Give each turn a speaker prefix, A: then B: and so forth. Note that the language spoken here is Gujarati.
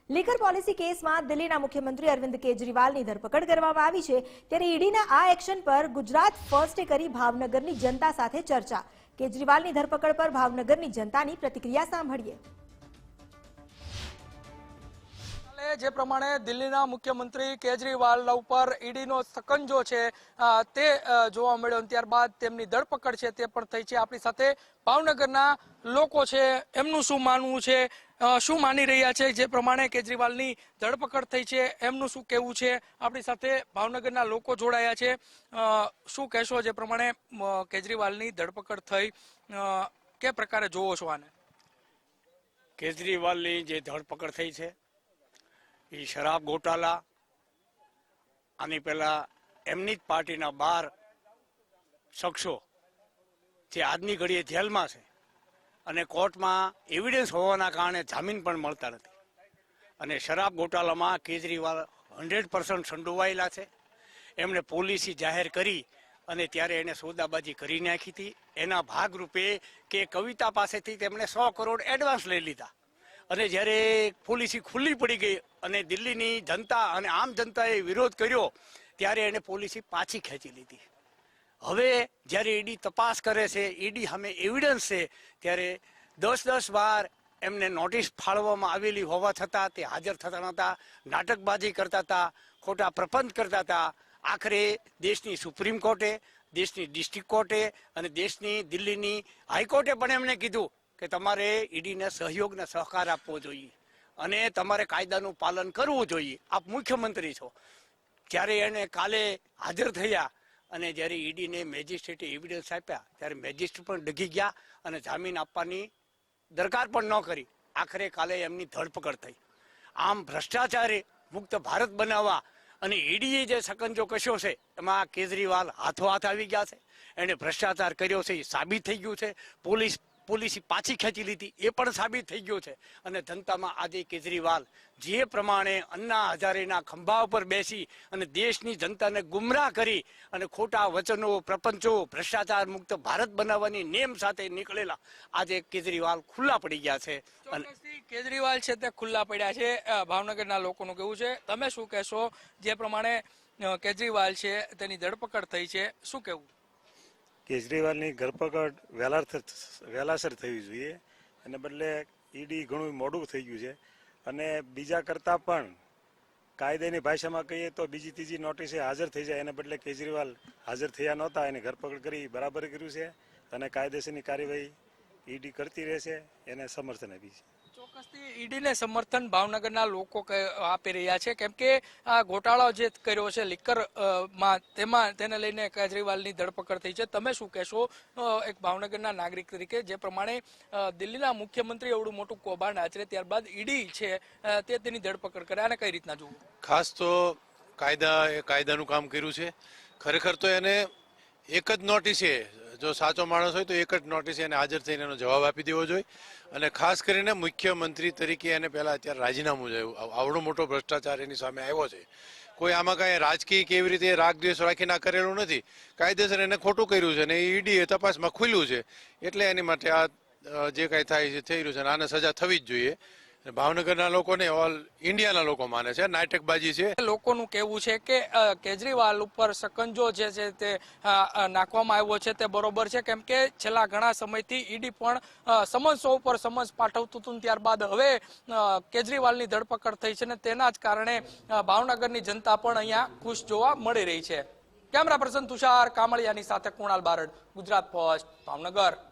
A: લીકર પોલિસી કેસમાં દિલ્હીના મુખ્યમંત્રી અરવિંદ કેજરીવાલની ધરપકડ કરવામાં આવી છે ત્યારે ઈડીના આ એક્શન પર ગુજરાત ફર્સ્ટે કરી ભાવનગરની જનતા સાથે ચર્ચા। કેજરીવાલની ધરપકડ પર ભાવનગરની જનતાની પ્રતિક્રિયા સાંભળીએ।
B: જે પ્રમાણે દિલ્હીના મુખ્યમંત્રી કેજરીવાલ ઉપર ઈડીનો સકંજો છે તે જોવા મળ્યો, ત્યારબાદ તેમની ધરપકડ છે તે પણ થઈ છે। આપણી સાથે ભાવનગરના લોકો છે, એમનું શું માનવું છે, શું માની રહ્યા છે, જે પ્રમાણે કેજરીવાલની ધરપકડ થઈ છે એમનું શું કહેવું છે। આપણી સાથે ભાવનગરના લોકો જોડાયા છે। શું કહેશો, જે પ્રમાણે કેજરીવાલની ધરપકડ થઈ, કે પ્રકારે જોવો છો આને?
C: કેજરીવાલની જે ધરપકડ થઈ છે એ શરાબ ગોટાલા આની પહેલા એમની જ પાર્ટીના 12 શખ્સો જે આજની ઘડીએ જેલમાં છે અને કોર્ટમાં એવિડન્સ હોવાના કારણે જામીન પણ મળતા નથી અને શરાબ ગોટાલામાં કેજરીવાલ 100% સંડોવાયેલા છે। એમણે પોલિસી જાહેર કરી અને ત્યારે એને સોદાબાજી કરી નાખી હતી। એના ભાગરૂપે કે કવિતા પાસેથી તેમણે 100 કરોડ એડવાન્સ લઈ લીધા અને જ્યારે પોલિસી ખુલ્લી પડી ગઈ અને દિલ્હીની જનતા અને આમ જનતાએ વિરોધ કર્યો ત્યારે એને પોલિસી પાછી ખેંચી લીધી। હવે જ્યારે ઈડી તપાસ કરે છે, ઈડી સામે એવિડન્સ છે, ત્યારે 10 વાર એમને નોટિસ ફાળવવામાં આવેલી હોવા છતાં તે હાજર થતા નહોતા, નાટકબાજી કરતા હતા, ખોટા પ્રપંચ કરતા હતા। આખરે દેશની સુપ્રીમ કોર્ટે, દેશની ડિસ્ટ્રિક્ટ કોર્ટે અને દેશની દિલ્હીની હાઈકોર્ટે પણ એમને કીધું કે તમારે ઈડીને સહયોગ અને સહકાર આપવો જોઈએ અને તમારે કાયદાનું પાલન કરવું જોઈએ। આપ મુખ્યમંત્રી છો। જ્યારે એને કાલે હાજર થયા અને જ્યારે ઈડીને મેજિસ્ટ્રેટે એવિડન્સ આપ્યા ત્યારે મેજિસ્ટ્રેટ પણ ડગી ગયા અને જામીન આપવાની દરકાર પણ ન કરી। આખરે કાલે એમની ધરપકડ થઈ। આમ ભ્રષ્ટાચારે મુક્ત ભારત બનાવવા અને ઈડીએ જે સકંજો કસ્યો છે એમાં કેજરીવાલ હાથોહાથ આવી ગયા છે। એણે ભ્રષ્ટાચાર કર્યો છે એ સાબિત થઈ ગયું છે। પોલિસી પાછી ખેંચી લીધી એ પણ સાબિત થઈ ગયું છે અને જનતામાં આજે કેજરીવાલ જે પ્રમાણે અન્ના હજારેના ખંભા ઉપર બેસી અને દેશની જનતાને ગુમરાહ કરી અને ખોટા વચનો, પ્રપંચો, ભ્રષ્ટાચાર મુક્ત ભારત બનાવવાની નેમ સાથે નીકળેલા આજે કેજરીવાલ ખુલ્લા પડી ગયા છે।
B: કેજરીવાલ છે તે ખુલ્લા પડ્યા છે, ભાવનગરના લોકોનું કહેવું છે। તમે શું કહેશો, જે પ્રમાણે કેજરીવાલ છે તેની ધરપકડ થઈ છે, શું કહેવું?
D: કેજરીવાલની ધરપકડ વહેલાસર થવી જોઈએ, એને બદલે ઈડી ઘણું મોડું થઈ ગયું છે અને બીજા કરતાં પણ કાયદાની ભાષામાં કહીએ તો બીજી ત્રીજી નોટિસે હાજર થઈ જાય, એને બદલે કેજરીવાલ હાજર થયા નહોતા, એની ધરપકડ કરી બરાબર કર્યું છે અને કાયદેસરની કાર્યવાહી ઈડી કરતી રહેશે, એને સમર્થન આપી છે।
B: ચોક્કસથી ઈડીને સમર્થન ભાવનગરના લોકો આપી રહ્યા છે, કેમ કે આ ગોટાળો જે કર્યો છે લીકર માં, તેમાં તેને લઈને કેજરીવાલની ધરપકડ થઈ છે। તમે શું કહેશો એક ભાવનગરના નાગરિક તરીકે, જે પ્રમાણે દિલ્હીના મુખ્યમંત્રી એવડું મોટું કૌભાંડ આચરે ત્યારબાદ ઈડી છે તે તેની ધરપકડ કરે, અને કઈ રીતના જોવું?
E: ખાસ તો કાયદાનું કામ કર્યું છે। ખરેખર તો એને એક જ નોટિસે, જો સાચો માણસ હોય તો એક જ નોટિસે એને હાજર થઈને એનો જવાબ આપી દેવો જોઈએ અને ખાસ કરીને મુખ્યમંત્રી તરીકે એને પહેલા અત્યારે રાજીનામું જોયું। આવડો મોટો ભ્રષ્ટાચાર એની સામે આવ્યો છે, કોઈ આમાં કાંઈ રાજકીય કેવી રીતે રાગદ્વેષ રાખીને આ કરેલું નથી, કાયદેસર એને ખોટું કર્યું છે અને ઈડીએ તપાસમાં ખુલ્યું છે, એટલે એની માટે આ જે કાંઈ થાય છે થઈ રહ્યું છે અને આને સજા થવી જ જોઈએ। ભાવનગરના લોકોને ઓલ ઇન્ડિયાના લોકો માને છે નાટકબાજી છે।
B: લોકોનું કહેવું છે કે કેજરીવાલ ઉપર સકંજો જે છે તે નાખવામાં આવ્યો છે તે બરોબર છે, કેમ કે છેલ્લા ઘણા સમયથી ઈડી પણ સમન્સો ઉપર સમન્સ પાઠવતું હતું, ત્યારબાદ હવે કેજરીવાલની ધરપકડ થઈ છે ને તેના જ કારણે ભાવનગરની જનતા પણ અહીંયા ખુશ જોવા મળી રહી છે। કેમેરા પર્સન તુષાર કામળિયાની સાથે કુણાલ બારડ, ગુજરાત ફર્સ્ટ, ભાવનગર।